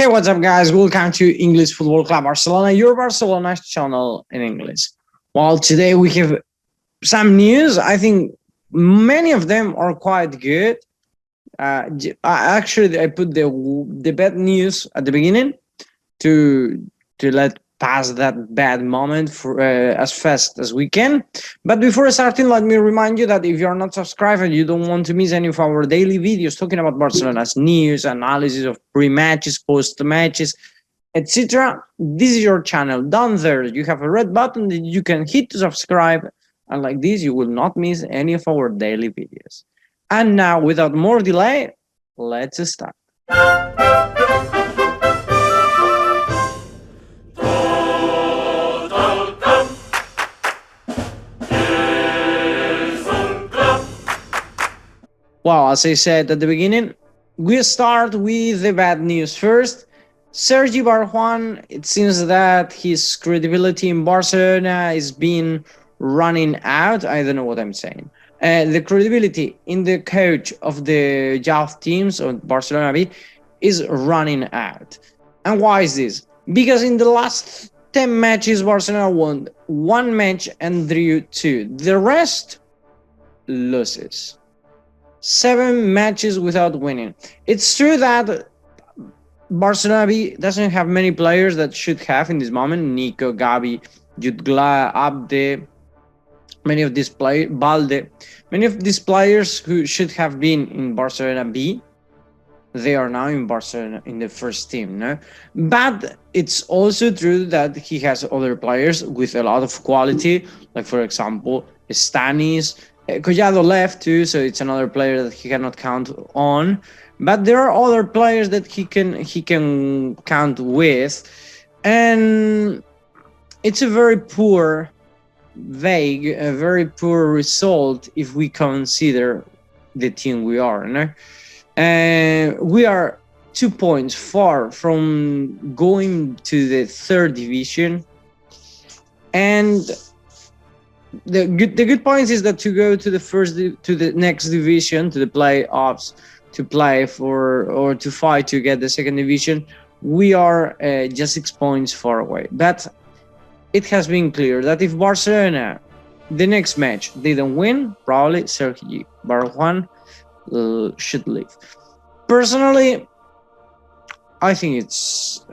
Hey, what's up, guys? Welcome to English Football Club Barcelona, your Barcelona channel in English. Well, today we have some news. I think many of them are quite good. I put the bad news at the beginning to let pass that bad moment for as fast as we can. But before starting, let me remind you that if you're not subscribed and you don't want to miss any of our daily videos talking about Barcelona's news, analysis of pre-matches, post-matches, etc., this is your channel. Down there, you have a red button that you can hit to subscribe, and like this, you will not miss any of our daily videos. And now, without more delay, let's start. Well, as I said at the beginning, we start with the bad news first. Sergi Barjuan, it seems that his credibility in Barcelona is being running out. I don't know what I'm saying. The credibility in the coach of the youth teams of Barcelona B is running out. And why is this? Because in the last 10 matches, Barcelona won 1 match and drew 2. The rest, losses. 7 matches without winning. It's true that Barcelona B doesn't have many players that should have in this moment. Nico, Gavi, Jutgla, Abde, many of these players, Balde, many of these players who should have been in Barcelona B, they are now in Barcelona in the first team, no? But it's also true that he has other players with a lot of quality, like for example, Stanis. Collado left too, so it's another player that he cannot count on. But there are other players that he can count with, and it's a very very poor result if we consider the team we are. No? We are 2 points far from going to the third division, and the good points is that to go to the next division, to the playoffs, to play for or to fight to get the second division, we are just 6 points far away. But it has been clear that if Barcelona the next match didn't win, probably Sergi Barjuan should leave. Personally, I think it's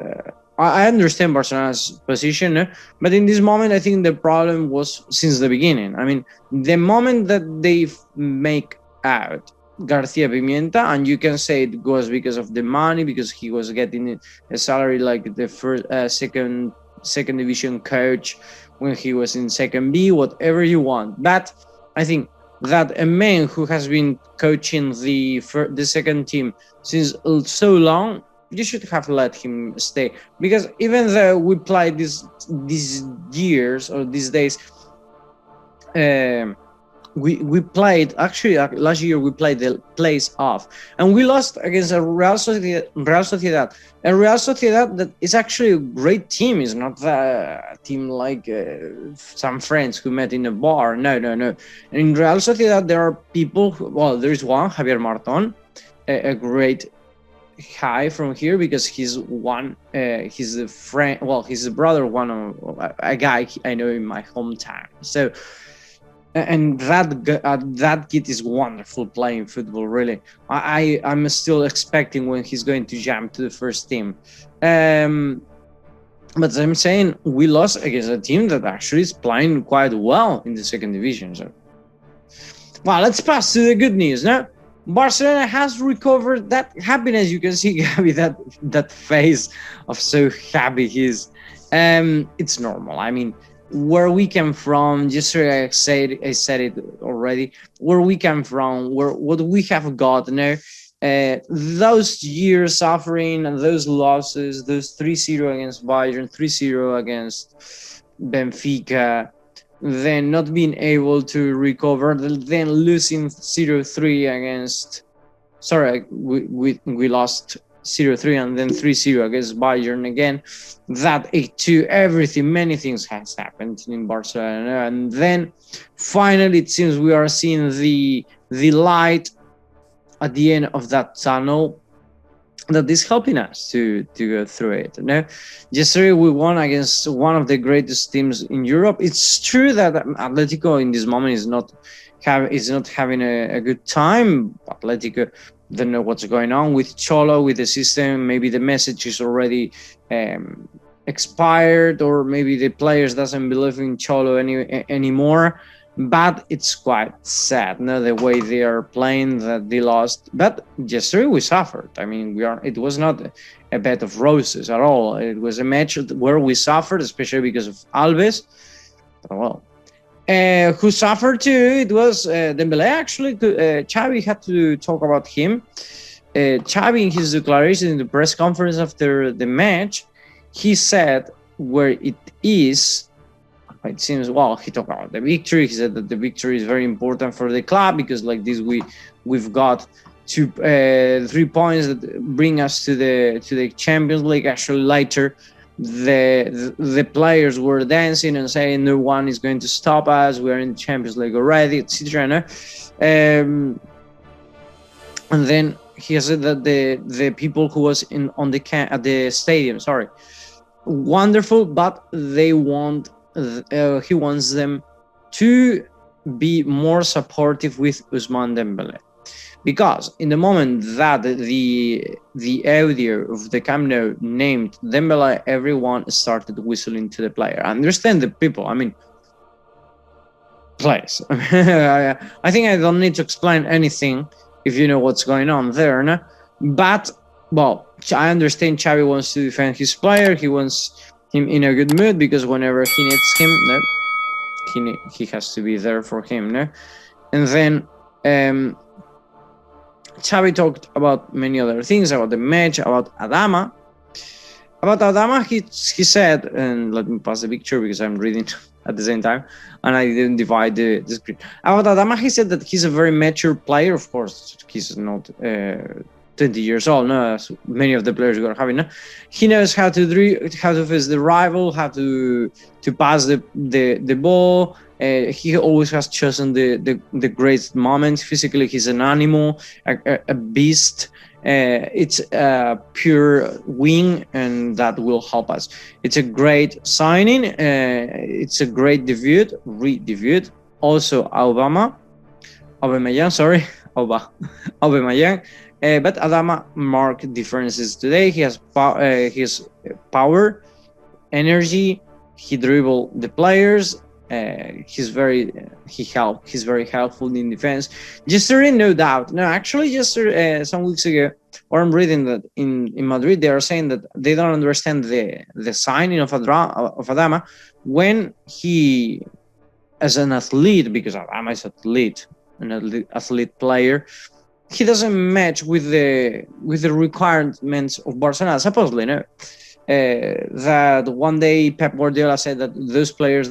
I understand Barcelona's position, no? But in this moment, I think the problem was since the beginning. I mean, the moment that they make out Garcia Pimienta, and you can say it was because of the money, because he was getting a salary like the first, second division coach when he was in second B, whatever you want. But I think that a man who has been coaching the second team since so long, you should have let him stay, because even though we played these years or these days, we played actually last year we played the place off and we lost against a Real Sociedad that is actually a great team. It's not a team like some friends who met in a bar. No. In Real Sociedad there are people there is one, Javier Marton, a great guy from here, because he's a friend, he's a brother, a guy I know in my hometown. So, and that kid is wonderful playing football, really. I'm still expecting when he's going to jump to the first team. But I'm saying we lost against a team that actually is playing quite well in the second division. So, well, let's pass to the good news now. Barcelona has recovered that happiness. You can see Gavi, that face of so happy he is. It's normal. I mean, where we come from, yesterday I said it already, where we come from, what we have got now, those years suffering and those losses, those 3-0 against Bayern, 3-0 against Benfica, then not being able to recover, then losing 0-3 against, we lost 0-3 and then 3-0 against Bayern again. That 8-2, everything, many things has happened in Barcelona, and then finally it seems we are seeing the light at the end of that tunnel. that is helping us to go through it. No, yesterday we won against one of the greatest teams in Europe. It's true that Atletico in this moment is not having a good time. Atletico don't know what's going on with Cholo, with the system. Maybe the message is already expired, or maybe the players doesn't believe in Cholo anymore. But it's quite sad, no, the way they are playing, that they lost. But yesterday we suffered. I mean, it was not a bed of roses at all. It was a match where we suffered, especially because of Alves. Well, who suffered too, it was Dembele. Actually, Xavi had to talk about him. Xavi, in his declaration in the press conference after the match, he said where it is. It seems, well, he talked about the victory. He said that the victory is very important for the club because like this we've got 3 points that bring us to the Champions League. Actually, later the players were dancing and saying no one is going to stop us. We are in the Champions League already, etc. And then he said that the people who was at the stadium, wonderful, but they want. He wants them to be more supportive with Ousmane Dembele, because in the moment that the audio of the Camp Nou named Dembele, everyone started whistling to the player. I understand the people. I mean, please. I think I don't need to explain anything if you know what's going on there. No? But well, I understand Xavi wants to defend his player. He wants him in a good mood, because whenever he needs him, he has to be there for him. No? And then Xavi talked about many other things, about the match, about Adama. About Adama, he said, and let me pass the picture because I'm reading at the same time and I didn't divide the screen. About Adama, he said that he's a very mature player. Of course, he's not 20 years old, no, as many of the players we're having. No? He knows how to face the rival, how to pass the ball. He always has chosen the great moments. Physically, he's an animal, a beast. It's a pure wing, and that will help us. It's a great signing. It's a great debut. Also, Aubameyang. But Adama marked differences today. He has power, energy. He dribbled the players. He's very helpful in defense. Yesterday, no doubt. No, actually, yesterday, some weeks ago, or I'm reading that in Madrid, they are saying that they don't understand the signing of Adama when he, as an athlete, because Adama is an athlete player. He doesn't match with the requirements of Barcelona, supposedly, no. That one day Pep Guardiola said that those players,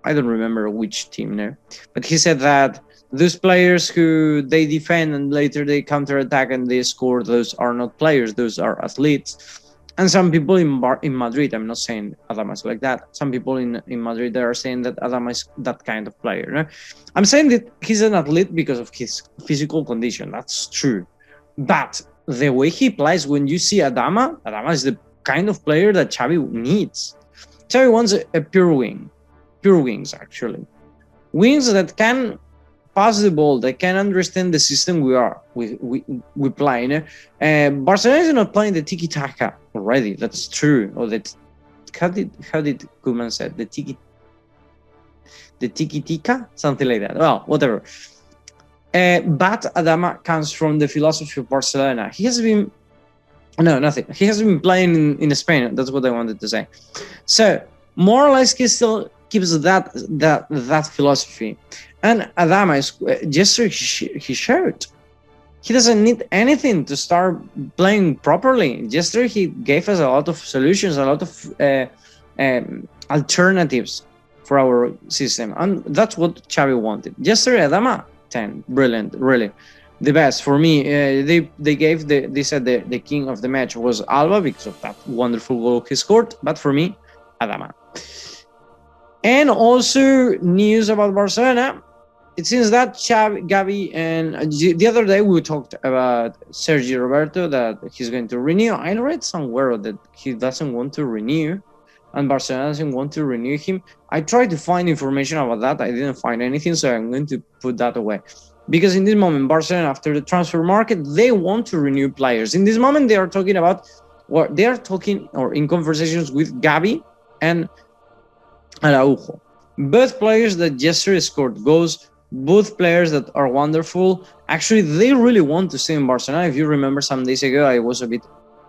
I don't remember which team now, but he said that those players who they defend and later they counter-attack and they score, those are not players, those are athletes. And some people in Madrid, I'm not saying Adama is like that. Some people in Madrid, they are saying that Adama is that kind of player. No? I'm saying that he's an athlete because of his physical condition. That's true. But the way he plays, when you see Adama is the kind of player that Xavi needs. Xavi wants a pure wings, actually. Wings that can pass the ball, they can understand the system we play. You know? Barcelona is not playing the tiki-taka already. That's true. Or that how did Koeman say the tiki-taka, something like that. Well, whatever. But Adama comes from the philosophy of Barcelona. He has been playing in Spain. That's what I wanted to say. So more or less, he still keeps that philosophy. And Adama he showed he doesn't need anything to start playing properly. Yesterday he gave us a lot of solutions, a lot of alternatives for our system, and that's what Xavi wanted. Yesterday Adama 10, brilliant, really the best for me. They said the king of the match was Alba because of that wonderful goal he scored, but for me, Adama. And also news about Barcelona. it seems that Gavi, and the other day we talked about Sergio Roberto, that he's going to renew. I read somewhere that he doesn't want to renew, and Barcelona doesn't want to renew him. I tried to find information about that. I didn't find anything, so I'm going to put that away. Because in this moment, Barcelona, after the transfer market, they want to renew players. In this moment, they are talking about, or they are talking or in conversations with Gavi and Araujo. Both players that yesterday scored goals, both players that are wonderful. Actually, they really want to stay in Barcelona. If you remember some days ago, I was a bit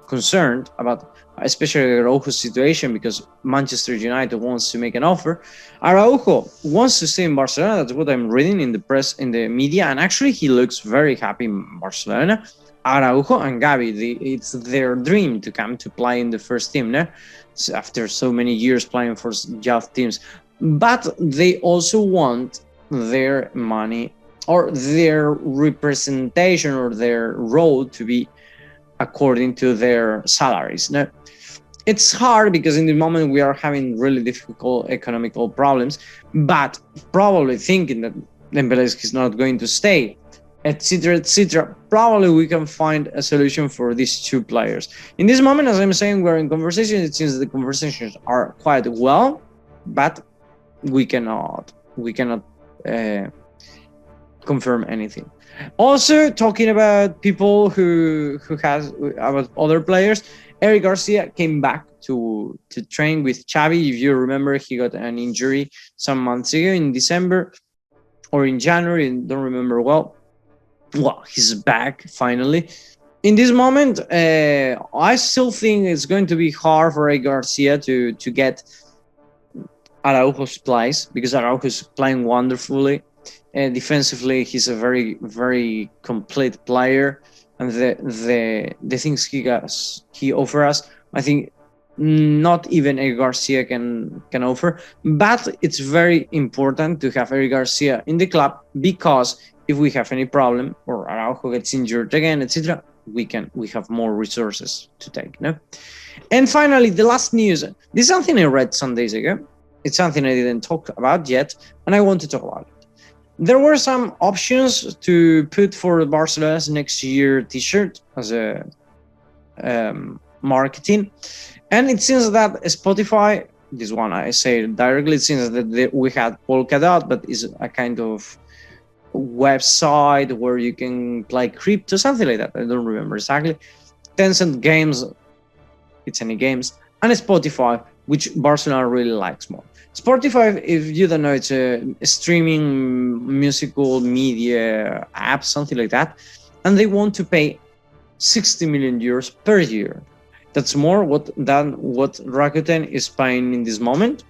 concerned about especially Araujo's situation because Manchester United wants to make an offer. Araujo wants to stay in Barcelona. That's what I'm reading in the press, in the media, and actually he looks very happy in Barcelona. Araujo and Gavi, it's their dream to come to play in the first team, no? So after so many years playing for youth teams. But they also want their money or their representation or their role to be according to their salaries. Now, it's hard because in the moment we are having really difficult economical problems, but probably thinking that Dembele is not going to stay, etc., probably we can find a solution for these two players. In this moment, as I'm saying, we're in conversation. It seems the conversations are quite well, but we cannot confirm anything. Also, talking about people who has about other players, Eric Garcia came back to train with Xavi. If you remember, he got an injury some months ago in December or in January, I don't remember well. Well, he's back finally. In this moment, I still think it's going to be hard for Eric Garcia to get Araujo's place because Araujo is playing wonderfully. Defensively, he's a very, very complete player, and the things he offers us, I think not even Eric Garcia can offer. But it's very important to have Eric Garcia in the club because if we have any problem or Araujo gets injured again, etc., we have more resources to take. No, and finally, the last news. This is something I read some days ago. It's something I didn't talk about yet, and I want to talk about it. There were some options to put for Barcelona's next year t-shirt as a marketing, and it seems that Spotify, this one I say directly, it seems that we had Polkadot, but is a kind of website where you can play crypto, something like that. I don't remember exactly. Tencent Games, it's any games, and Spotify, which Barcelona really likes more. Spotify, if you don't know, it's a streaming musical media app, something like that, and they want to pay 60 million euros per year. That's more than what Rakuten is paying in this moment.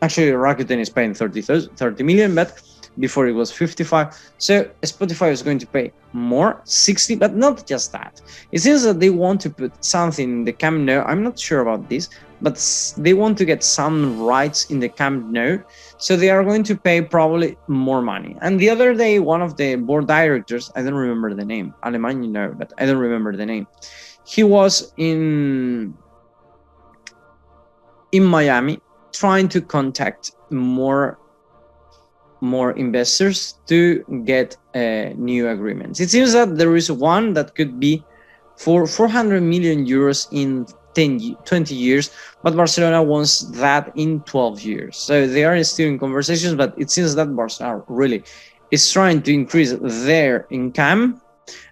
Actually, Rakuten is paying 30 million, but before it was 55. So Spotify is going to pay more, 60, but not just that. It seems that they want to put something in the Camp Nou. I'm not sure about this, but they want to get some rights in the Camp Nou. So they are going to pay probably more money. And the other day, one of the board directors, I don't remember the name, Alemán, you know, but I don't remember the name. He was in Miami trying to contact more investors to get new agreements. It seems that there is one that could be for 400 million euros in 20 years, but Barcelona wants that in 12 years. So they are still in conversations, but it seems that Barcelona really is trying to increase their income.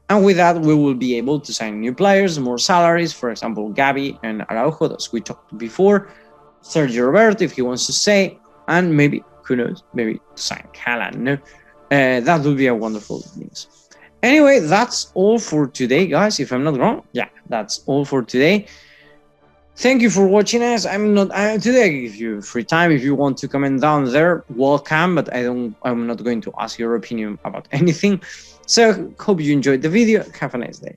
And with that, we will be able to sign new players, more salaries, for example, Gavi and Araujo, as we talked before, Sergio Roberto, if he wants to stay, and maybe, who knows, maybe to sign Haaland. No? That would be a wonderful news. Anyway, that's all for today, guys, if I'm not wrong. Yeah, that's all for today. Thank you for watching us. Today I give you free time. If you want to comment down there, welcome, but I'm not going to ask your opinion about anything. So hope you enjoyed the video. Have a nice day.